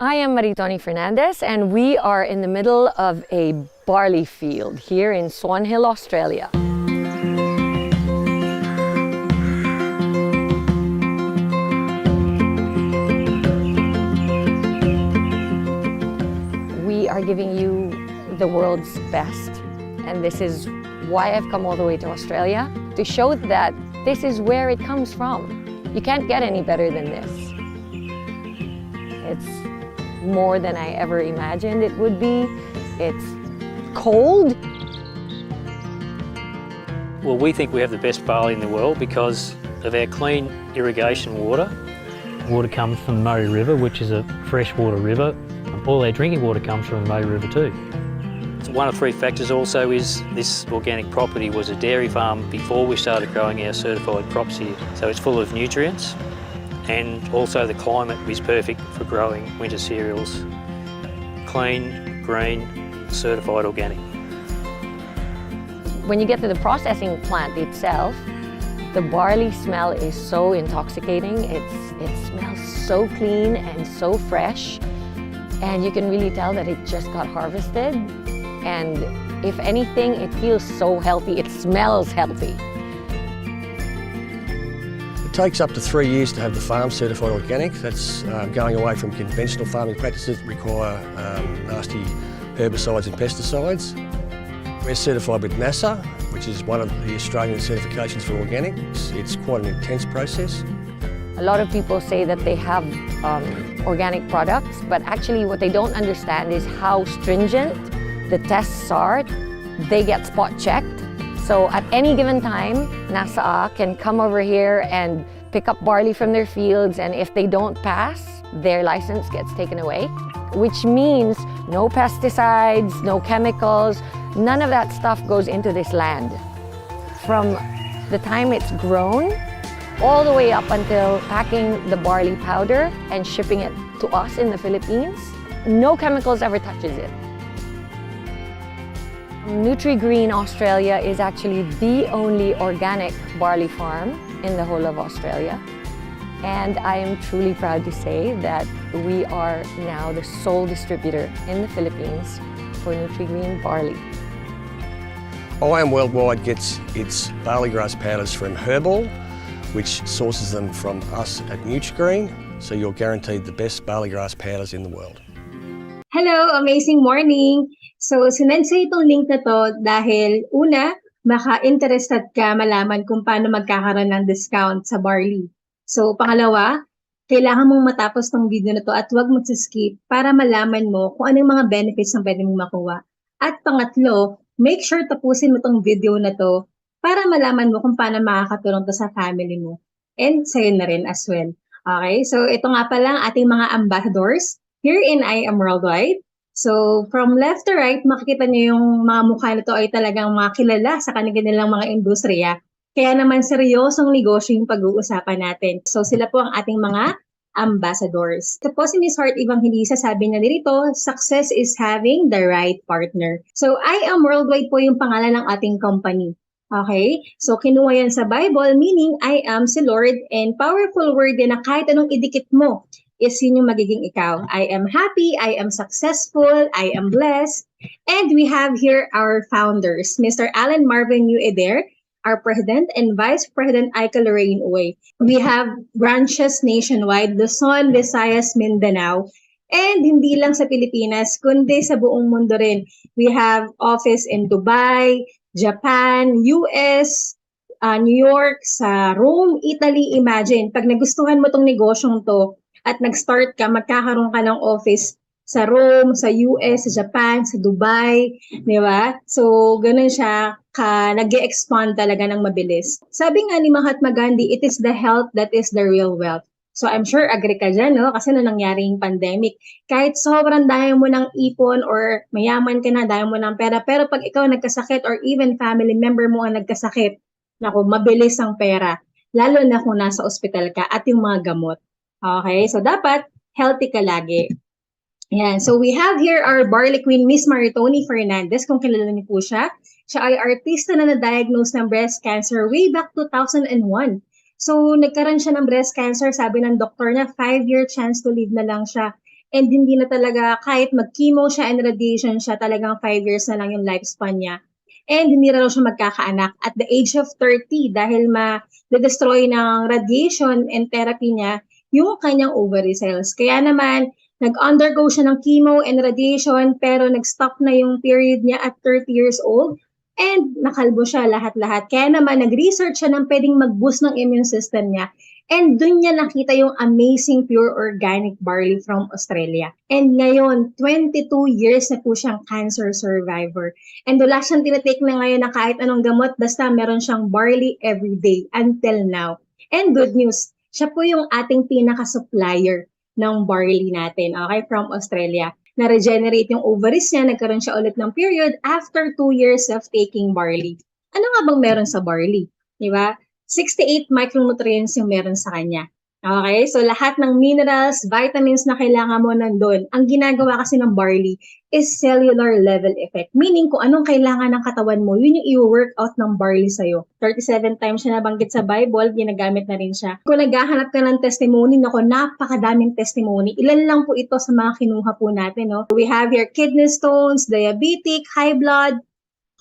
I am Maritoni Fernandez, and we are in the middle of a barley field here in Swan Hill, Australia. We are giving you the world's best, and this is why I've come all the way to Australia, to show that this is where it comes from. You can't get any better than this. It's more than I ever imagined it would be. It's cold. Well, we think we have the best barley in the world because of our clean irrigation water. Water comes from the Murray River, which is a freshwater river. All our drinking water comes from the Murray River too. One of three factors also is this organic property was a dairy farm before we started growing our certified crops here. So it's full of nutrients, and also the climate is perfect for growing winter cereals. Clean, green, certified organic. When you get to the processing plant itself, the barley smell is so intoxicating. It smells so clean and so fresh, and you can really tell that it just got harvested. And if anything, it feels so healthy. It smells healthy. It takes up to 3 years to have the farm certified organic. That's going away from conventional farming practices that require nasty herbicides and pesticides. We're certified with NASA, which is one of the Australian certifications for organic. It's quite an intense process. A lot of people say that they have organic products, but actually what they don't understand is how stringent the tests are. They get spot checked. So at any given time, NASA can come over here and pick up barley from their fields, and if they don't pass, their license gets taken away, which means no pesticides, no chemicals, none of that stuff goes into this land. From the time it's grown, all the way up until packing the barley powder and shipping it to us in the Philippines, no chemicals ever touches it. Nutri-Green Australia is actually the only organic barley farm in the whole of Australia. And I am truly proud to say that we are now the sole distributor in the Philippines for Nutri-Green barley. IAM Worldwide gets its barley grass powders from Herbal, which sources them from us at Nutri-Green, so you're guaranteed the best barley grass powders in the world. Hello, amazing morning! So, sinend sa itong link na to dahil una, maka-interested ka malaman kung paano magkakaroon ng discount sa barley. So, pangalawa, kailangan mong matapos tong video na to at huwag mag-skip para malaman mo kung anong mga benefits na pwede mong makuha. At pangatlo, make sure tapusin mo tong video na to para malaman mo kung paano makakatulong to sa family mo and sa'yo na rin as well. Okay, so ito nga pala ang ating mga ambassadors here in IAM Worldwide. So, from left to right, makikita niyo yung mga mukha nito ay talagang mga kilala sa kanilang mga industriya. Kaya naman seryosong negosyo yung pag-uusapan natin. So, sila po ang ating mga ambassadors. Ito po si Ms. Heart Evangelista, sabi na dito, success is having the right partner. So, IAM Worldwide po yung pangalan ng ating company. Okay? So, kinuha yan sa Bible, meaning I am si Lord, and powerful word yan na kahit anong idikit mo, is yun yung magiging ikaw. I am happy, I am successful, I am blessed. And we have here our founders, Mr. Alan Marvin Eder, our President, and Vice President Aika Lorraine Uy. We have branches nationwide, Luzon, Visayas, Mindanao, and hindi lang sa Pilipinas, kundi sa buong mundo rin. We have office in Dubai, Japan, US, New York, sa Rome, Italy. Imagine, pag nagustuhan mo tong negosyong to, at nag-start ka, magkakaroon ka ng office sa Rome, sa US, sa Japan, sa Dubai, di ba? So, ganun siya, nag-expand talaga ng mabilis. Sabi nga ni Mahatma Gandhi, it is the health that is the real wealth. So, I'm sure agree ka dyan, no? Kasi nung nangyari yung pandemic, kahit sobrang dami mo ng ipon or mayaman ka na, dami mo ng pera, pero pag ikaw nagkasakit or even family member mo ang nagkasakit, naku, mabilis ang pera. Lalo na kung nasa ospital ka at yung mga gamot. Okay, so dapat healthy ka lagi. Yan. So we have here our barley queen, Miss Maritoni Fernandez, kung kilala niyo po siya. Siya ay artista na na-diagnose ng breast cancer way back 2001. So nagkaroon siya ng breast cancer, sabi ng doktor na 5-year chance to live na lang siya. and hindi na talaga kahit mag-chemo siya and radiation siya, talagang 5 years na lang yung lifespan niya. And hindi na raw siya magkakaanak at the age of 30 dahil ma-destroy ng radiation and therapy niya yung kanyang ovary cells. Kaya naman, nag-undergo siya ng chemo and radiation pero nag-stop na yung period niya at 30 years old and nakalbo siya lahat-lahat. Kaya naman, nag-research siya ng pwedeng mag-boost ng immune system niya. And dun niya nakita yung amazing pure organic barley from Australia. And ngayon, 22 years na po siyang cancer survivor. And wala siyang tinatake na ngayon na kahit anong gamot, basta meron siyang barley every day until now. And good news, siya po yung ating pinaka-supplier ng barley natin, okay, from Australia. Na-regenerate yung ovaries niya, nagkaroon siya ulit ng period after 2 years of taking barley. Ano nga bang meron sa barley? Di ba? 68 micronutrients yung meron sa kanya. Okay? So, lahat ng minerals, vitamins na kailangan mo nandun. Ang ginagawa kasi ng barley is cellular level effect. Meaning, kung anong kailangan ng katawan mo, yun yung i-work out ng barley sa'yo. 37 times siya nabanggit sa Bible, ginagamit na rin siya. Kung naghahanap ka ng testimony, napakadaming testimony. Ilan lang po ito sa mga kinuha po natin. No? We have here kidney stones, diabetic, high blood,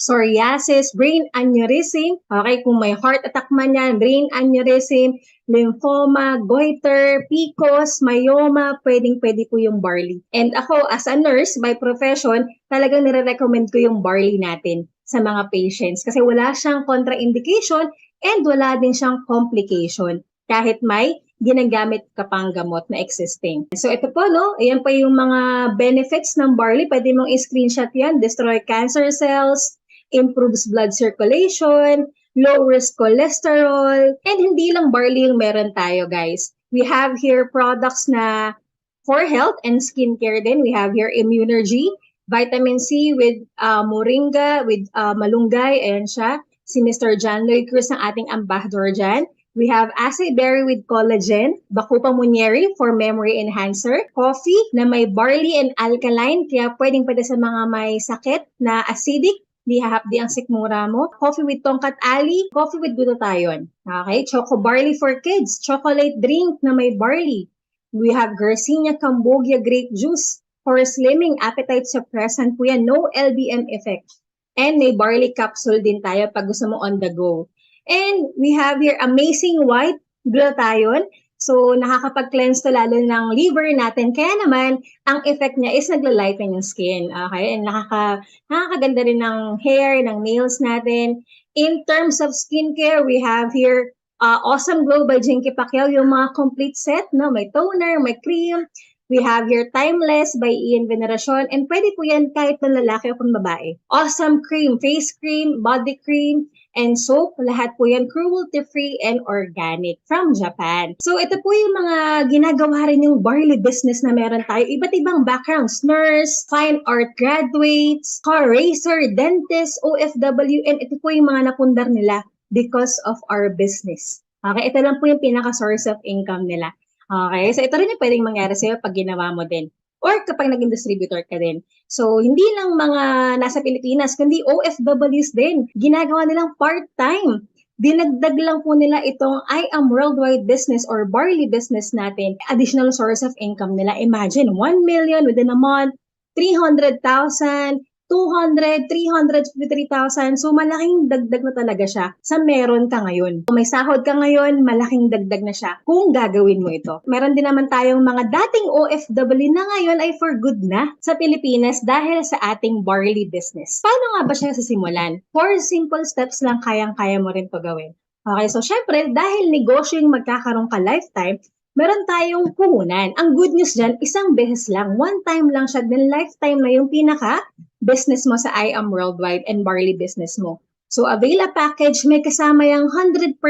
psoriasis, brain aneurysm, okay, kung may heart attack man yan, brain aneurysm, lymphoma, goiter, PCOS, myoma, pwedeng-pwede po yung barley. And ako, as a nurse, by profession, talagang nire-recommend ko yung barley natin sa mga patients kasi wala siyang contraindication and wala din siyang complication kahit may ginagamit ka pang gamot na existing. So ito po, no? Ayan pa yung mga benefits ng barley. Pwede mong i-screenshot yan. Destroy cancer cells, improves blood circulation, lowers cholesterol, and hindi lang barley yung meron tayo, guys. We have here products na for health and skincare din. We have here Immunergy, vitamin C with moringa, with malunggay, ayan siya. Si Mr. John Lloyd Cruz ang ating ambassador dyan. We have acai berry with collagen, Bacopa munieri for memory enhancer, coffee na may barley and alkaline, kaya pwede sa mga may sakit na acidic, di hahapdi ang sikmura mo. Coffee with tongkat ali, coffee with glutathione. Okay, choco barley for kids, chocolate drink na may barley. We have Garcinia Cambogia grape juice for slimming, appetite suppressant po yan, no LBM effect. And may barley capsule din tayo pag gusto mo on the go. And we have here amazing white glutathione. So, nakakapag-cleanse to lalo ng liver natin. Kaya naman, ang effect niya is nagla-lighten yung skin. Okay? And nakakaganda rin ng hair, ng nails natin. In terms of skincare, we have here Awesome Glow by Jinky Pacquiao, yung mga complete set. No? May toner, may cream. We have here Timeless by Ian Veneracion. And pwede po yan kahit ng lalaki o kung babae. Awesome Cream, face cream, body cream, and soap, lahat po yan cruelty-free and organic from Japan. So ito po yung mga ginagawa rin yung barley business na meron tayo. Iba't ibang backgrounds, nurse, fine art graduates, car racer, dentist, OFW, and ito po yung mga napundar nila because of our business. Okay, ito lang po yung pinaka-source of income nila. Okay, so ito rin yung pwedeng mangyari sa'yo pag ginawa mo din. Or kapag naging distributor ka din. So, hindi lang mga nasa Pilipinas, kundi OFWs din. Ginagawa nilang part-time. Dinagdag lang po nila itong I Am Worldwide business or barley business natin. Additional source of income nila. Imagine, 1 million within a month, 300,000, 200, 353,000. So, malaking dagdag na talaga siya sa meron ka ngayon. Kung may sahod ka ngayon, malaking dagdag na siya kung gagawin mo ito. Meron din naman tayong mga dating OFW na ngayon ay for good na sa Pilipinas dahil sa ating barley business. Paano nga ba siya sisimulan? 4 simple steps lang kayang-kaya mo rin to gawin. Okay, so syempre, dahil negosyo yung magkakaroon ka lifetime, meron tayong puhunan. Ang good news dyan, isang beses lang, one time lang siya, then lifetime na yung pinaka-business mo sa I Am Worldwide and barley business mo. So, Avila package, may kasama yung 100%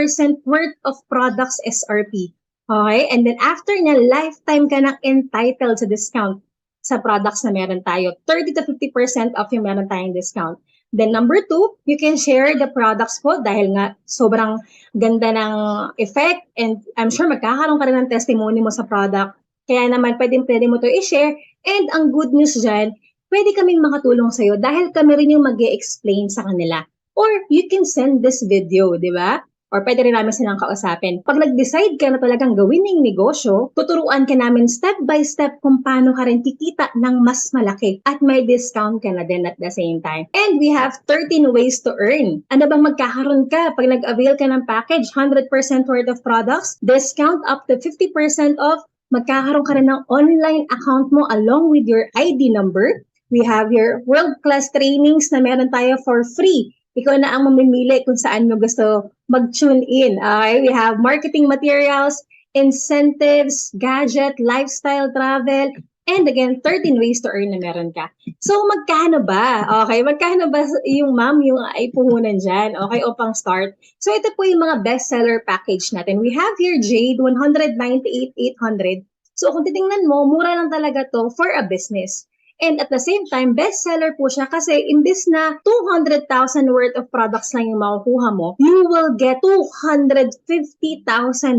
worth of products SRP. Okay? And then after niya, lifetime ka nang entitled sa discount sa products na meron tayo. 30 to 50% off yung meron tayong discount. Then number 2, you can share the products po dahil nga sobrang ganda ng effect and I'm sure magkakaroon ka rin ng testimony mo sa product. Kaya naman pwede mo to i-share and ang good news dyan, pwede kaming makatulong sa'yo dahil kami rin yung mag-e-explain sa kanila. Or you can send this video, di ba? or pwede rin namin silang kausapin. Pag nag-decide ka na talagang gawin yung negosyo, tuturuan ka namin step by step kung paano ka rin kikita ng mas malaki at may discount ka na din at the same time. And we have 13 ways to earn. Ano bang magkakaroon ka pag nag-avail ka ng package, 100% worth of products, discount up to 50% off, magkakaroon ka rin ng online account mo along with your ID number. We have your world-class trainings na meron tayo for free. Ikaw na ang mamimili kung saan mo gusto mag-tune in. Okay? We have marketing materials, incentives, gadget, lifestyle, travel, and again, 13 ways to earn na meron ka. So, magkano ba? Okay, magkano ba yung ma'am yung ipuhunan dyan? Okay, o pang start. So, ito po yung mga bestseller package natin. We have here Jade, 198,800. So, kung titingnan mo, mura lang talaga to for a business. And at the same time, bestseller po siya kasi imbis na 200,000 worth of products lang yung makukuha mo, you will get 250,000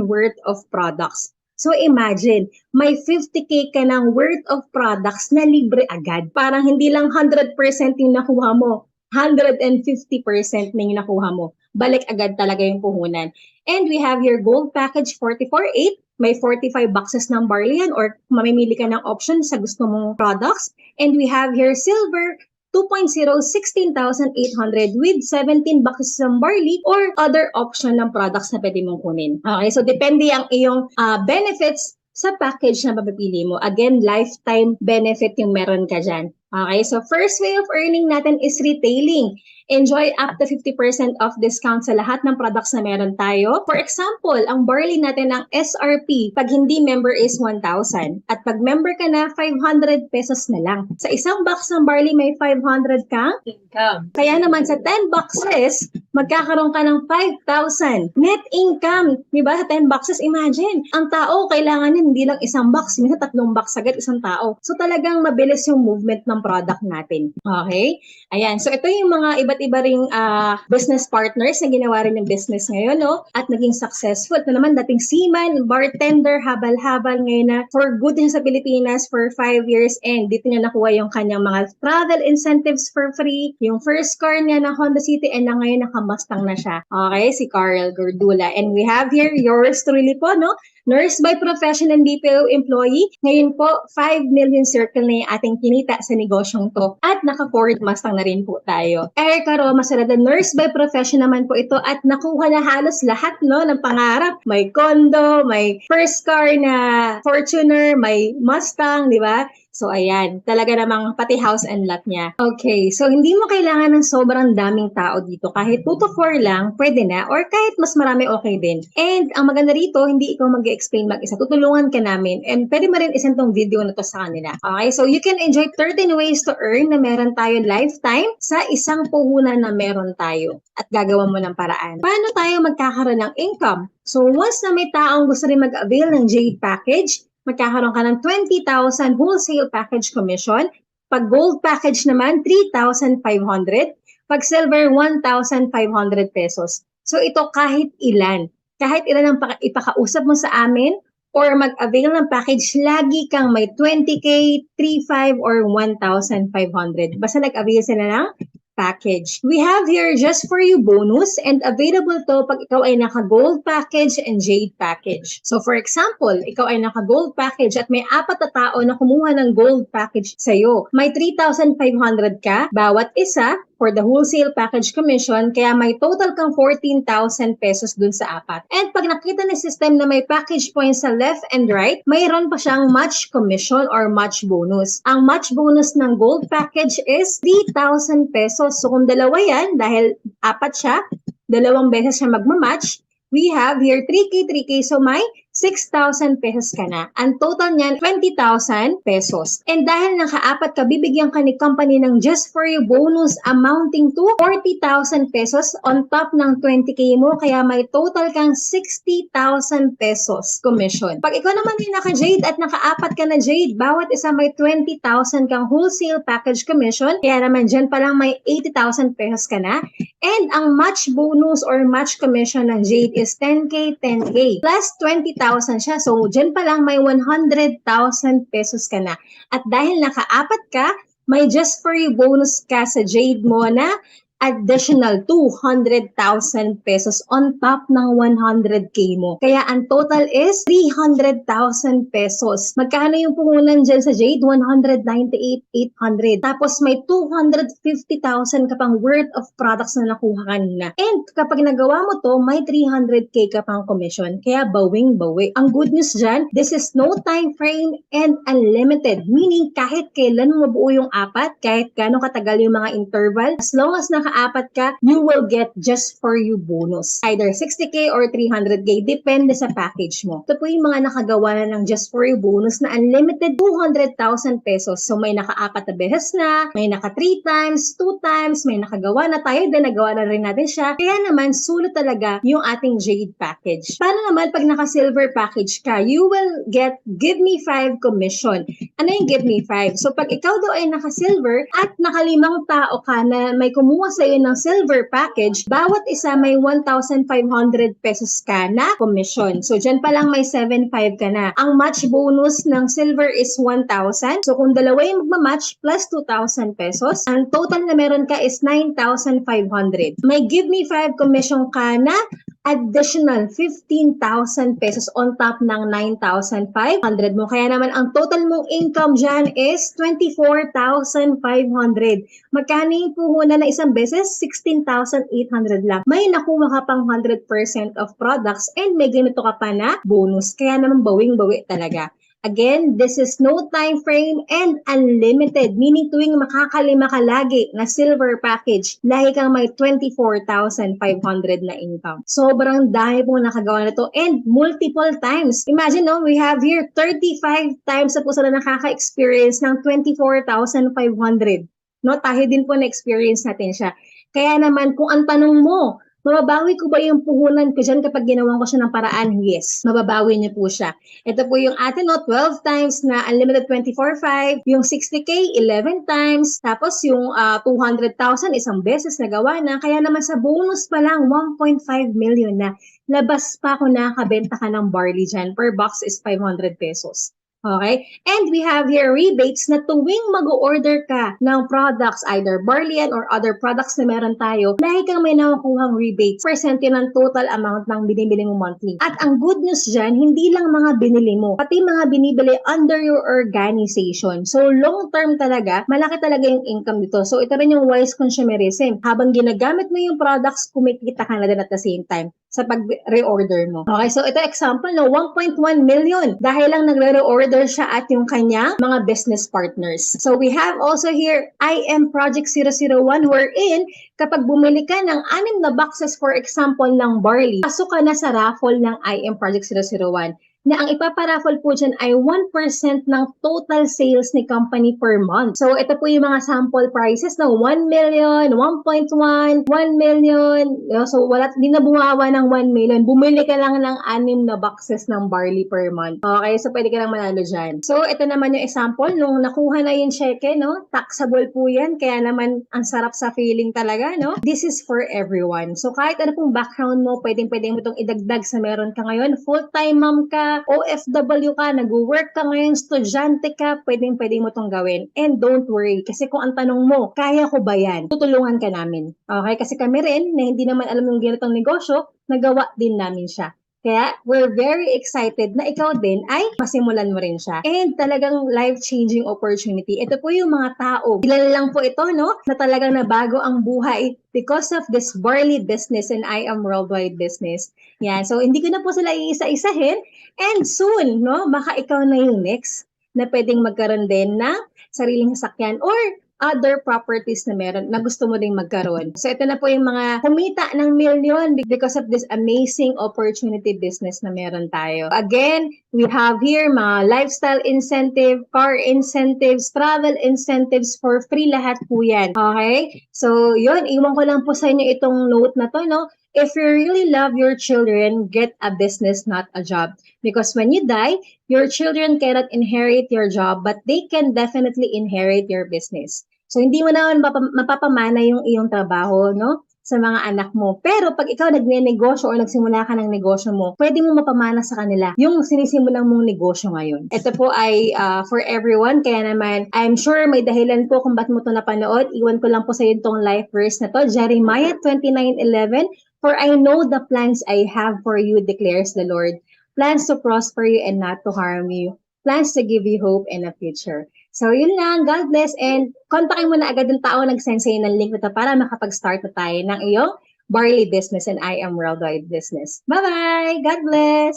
worth of products. So imagine, may 50K ka ng worth of products na libre agad. Parang hindi lang 100% yung nakuha mo, 150% na yung nakuha mo. Balik agad talaga yung puhunan. And we have your gold package 44.8. May 45 boxes ng barley yan or mamimili ka ng option sa gusto mong products. And we have here silver 2.0, 16,800 with 17 boxes ng barley or other option ng products na pwede mong kunin. Okay, so depende ang iyong benefits sa package na mapipili mo. Again, lifetime benefit yung meron ka dyan. Okay, so first way of earning natin is retailing. Enjoy up to 50% off discount sa lahat ng products na meron tayo. For example, ang barley natin ang SRP, pag hindi member is 1,000. At pag member ka na, 500 pesos na lang. Sa isang box ng barley, may 500 kang income. Kaya naman sa 10 boxes, magkakaroon ka ng 5,000 net income. Diba? Sa 10 boxes, imagine, ang tao kailangan hindi lang isang box, minsan 3 box agad isang tao. So talagang mabilis yung movement ng product natin. Okay? Ayan. So ito yung mga iba't iba ring business partners na ginawa rin ng business ngayon, no? At naging successful. Ito naman, dating seaman, bartender, habal-habal ngayon na for good din sa Pilipinas for 5 years and dito niya nakuha yung kanyang mga travel incentives for free, yung first car niya na Honda City and na ngayon nakamustang na siya. Okay, si Carl Gordula. And we have here yours truly po, no? Nurse by profession and BPO employee. Ngayon po, 5 million circle na yung ating kinita sa negosyong to. At naka-Ford Mustang na rin po tayo. Erica Roma Serrada, nurse by profession naman po ito at nakuha na halos lahat no ng pangarap. May condo, may first car na Fortuner, may Mustang, di ba? So, ayan. Talaga namang pati house and lot niya. Okay. So, hindi mo kailangan ng sobrang daming tao dito. Kahit 2 to 4 lang, pwede na. Or kahit mas marami, okay din. And, ang maganda rito, hindi ikaw mag-explain mag-isa. Tutulungan ka namin. And, pwede mo rin isend tong video na to sa kanila. Okay. So, you can enjoy 13 ways to earn na meron tayo lifetime sa isang puhunan na meron tayo. At gagawa mo ng paraan. Paano tayo magkakaroon ng income? So, once na may taong gusto rin mag-avail ng Jade package, magkakaroon ka ng 20,000 wholesale package commission. Pag gold package naman, 3,500. Pag silver, 1,500 pesos. So ito kahit ilan. Kahit ilan ang ipakausap mo sa amin or mag-avail ng package, lagi kang may 20K, 3,500 or 1,500. Basta nag-avail sila ng package. We have here just for you bonus and available to pag ikaw ay naka-gold package and jade package. So for example, ikaw ay naka-gold package at may 4 na tao na kumuha ng gold package sa'yo. May 3,500 ka bawat isa for the wholesale package commission, kaya may total kang 14,000 pesos dun sa 4. And pag nakita ng system na may package points sa left and right, mayroon pa siyang match commission or match bonus. Ang match bonus ng gold package is 3,000 pesos. So kung dalawa yan, dahil 4 siya, 2 beses siya magmamatch, we have here 3K, 3K, so may 6,000 pesos ka na. Ang total niyan, 20,000 pesos. And dahil naka-4 ka, bibigyan ka ni company ng just for you bonus amounting to 40,000 pesos on top ng 20K mo. Kaya may total kang 60,000 pesos commission. Pag ikaw naman yung naka-Jade at naka-4 ka na Jade, bawat isa may 20,000 kang wholesale package commission. Kaya naman dyan pa lang may 80,000 pesos ka na. And ang match bonus or match commission ng Jade is 10K, 10K. Plus 20,000 siya. So, dyan pa lang may 100,000 pesos ka na. At dahil naka-4 ka, may just for you bonus ka sa Jade mo na additional 200,000 pesos on top ng 100K mo. Kaya ang total is 300,000 pesos. Magkano yung puhunan dyan sa Jade? 198,800. Tapos may 250,000 ka pang worth of products na nakuha kanina. And kapag nagawa mo to, may 300K ka pang commission. Kaya bawing-bawi. Ang good news dyan, this is no time frame and unlimited. Meaning kahit kailan mo mabuo yung apat, kahit gano'ng katagal yung mga interval, as long as naka-apat ka, you will get just for you bonus. Either 60K or 300K, depende sa package mo. Ito po yung mga nakagawa na ng just for you bonus na unlimited 200,000 pesos. So may naka-apat na beses na, may naka 3 times, 2 times, may nakagawa na tayo din, nagawa na rin natin siya. Kaya naman, sulit talaga yung ating Jade package. Paano naman pag naka-silver package ka? You will get Give Me 5 commission. Ano yung Give Me 5? So pag ikaw daw ay naka-silver at nakalimang tao ka na may kumuha sa iyo ng silver package, bawat isa may 1,500 pesos ka na commission. So dyan pa lang may 7,500 ka na. Ang match bonus ng silver is 1,000. So kung dalawa yung magmamatch plus 2,000 pesos, ang total na meron ka is 9,500. May Give Me 5 commission ka na additional 15,000 pesos on top ng 9,500 mo. Kaya naman ang total mong income dyan is 24,500. Magkano yung puhunan na isang beses? 16,800 lang. May nakuha ka pang 100% of products and may ganito ka pa na bonus. Kaya naman bawing-bawi talaga. Again, this is no time frame and unlimited, meaning tuwing makakalima ka lagi na silver package, lahi kang may 24,500 na income. Sobrang dami pong nakagawa na to and multiple times. Imagine, no, we have here 35 times na po sila nakaka-experience ng 24,500. No, tayo din po na-experience natin siya. Kaya naman, kung ang tanong mo, mababawi ko ba yung puhunan ko dyan kapag ginawan ko siya ng paraan? Yes, mababawi niyo po siya. Ito po yung atin, no, 12 times na unlimited 24/5, yung 60K, 11 times, tapos yung 200,000, isang beses nagawa na. Kaya naman sa bonus pa lang, 1.5 million na. Labas pa kung nakakabenta ka ng barley dyan. Per box is 500 pesos. Okay? And we have here rebates na tuwing mag-order ka ng products, either barley or other products na meron tayo, lahi kang may nakukuhang rebates, percent yun ng total amount ng binibili mo monthly. At ang good news dyan, hindi lang mga binili mo, pati mga binibili under your organization. So long term talaga, malaki talaga yung income dito. So ito rin yung wise consumerism. Habang ginagamit mo yung products, kumikita ka na din at the same time sa pag-reorder mo. Okay, so ito example, no, 1.1 million dahil lang nagre-reorder siya at yung kanyang mga business partners. So we have also here IM Project 001 wherein kapag bumili ka ng 6 na boxes, for example, ng barley, pasok ka na sa raffle ng IM Project 001 na ang ipaparaffle po dyan ay 1% ng total sales ni company per month. So, ito po yung mga sample prices na 1 million, 1.1, 1 million. So, di na bumawa ng 1 million. Bumili ka lang ng 6 na boxes ng barley per month. Okay, so pwede ka lang manalo dyan. So, ito naman yung example. Nung nakuha na yung cheque, no? Taxable po yan. Kaya naman, ang sarap sa feeling talaga, no? This is for everyone. So, kahit ano pong background mo, pwede mo itong idagdag sa meron ka ngayon. Full-time mom ka, OFW ka, nag-work ka ngayon, estudyante ka, pwede mo itong gawin. And don't worry, kasi kung ang tanong mo, kaya ko ba yan? Tutulungan ka namin. Okay? Kasi kami rin, na hindi naman alam yung ganitong negosyo, nagawa din namin siya. Kaya, we're very excited na ikaw din ay masimulan mo rin siya. And talagang life-changing opportunity. Ito po yung mga tao. Ilan lang po ito, no? Na talagang nabago ang buhay because of this barley business and I Am Worldwide business. Yan. So, hindi ko na po sila iisa-isahin. And soon, no? Baka ikaw na yung next na pwedeng magkaroon din ng sariling sasakyan or other properties na meron na gusto mo ding magkaroon. So ito na po yung mga kumita ng milyon because of this amazing opportunity business na meron tayo. Again, we have here mga lifestyle incentive, car incentives, travel incentives for free lahat po yan. Okay? So yun, iwan ko lang po sa inyo itong note na to, no? If you really love your children, get a business, not a job. Because when you die, your children cannot inherit your job, but they can definitely inherit your business. So, hindi mo naman mapapamana yung iyong trabaho, no? sa mga anak mo. Pero pag ikaw nagne-negosyo o nagsimula ka ng negosyo mo, pwede mo mapamana sa kanila yung sinisimulan mong negosyo ngayon. Ito po ay for everyone, kaya naman I'm sure may dahilan po kung ba't mo ito napanood. Iwan ko lang po sa iyo itong life verse na to, Jeremiah 29:11. For I know the plans I have for you, declares the Lord. Plans to prosper you and not to harm you. Plans to give you hope and a future. So yun lang, God bless, and kontakin mo na agad yung tao nag-send sa'yo ng link na to para makapag-start na tayo ng iyong Barley business and I Am Worldwide business. Bye-bye! God bless!